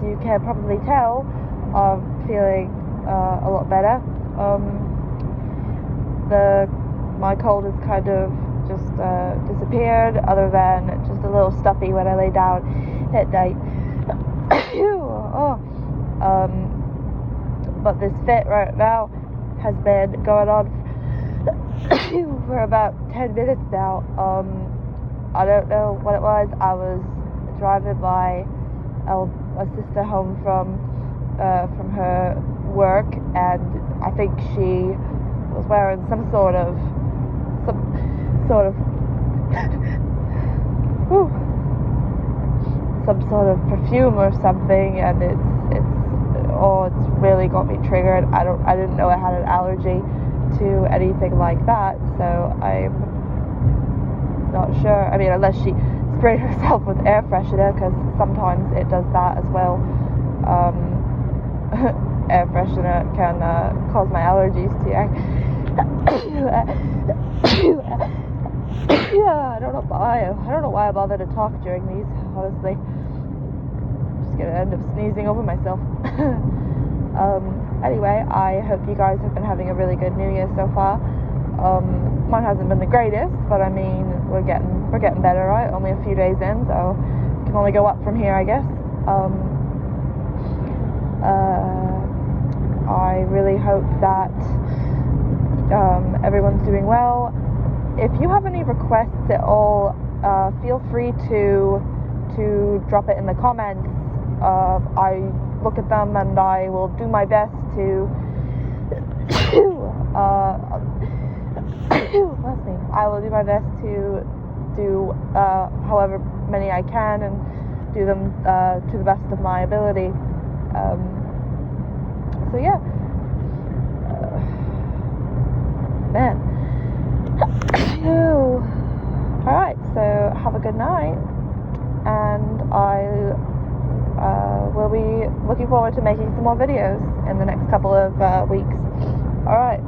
you can probably tell, I'm feeling a lot better. My cold has kind of just disappeared, other than just a little stuffy when I lay down at night. But this fit right now has been going on for about 10 minutes now. I don't know what it was. I was driving my sister home from her work, and I think she was wearing some sort of perfume or something, and it's really got me triggered. I didn't know I had an allergy to anything like that, so I'm not sure. I mean, unless she sprayed herself with air freshener, because sometimes it does that as well. Air freshener can cause my allergies to yeah, I don't know why I bother to talk during these, honestly. I'm just gonna end up sneezing over myself. Anyway, I hope you guys have been having a really good New Year so far. Mine hasn't been the greatest, but I mean, we're getting better, right? Only a few days in, so it can only go up from here, I guess. I really hope that everyone's doing well. If you have any requests at all, feel free to drop it in the comments. I look at them and I will do my best to I will do my best to do however many I can, and do them to the best of my ability. So yeah, man. Alright, so have a good night, and I will be looking forward to making some more videos in the next couple of weeks. Alright.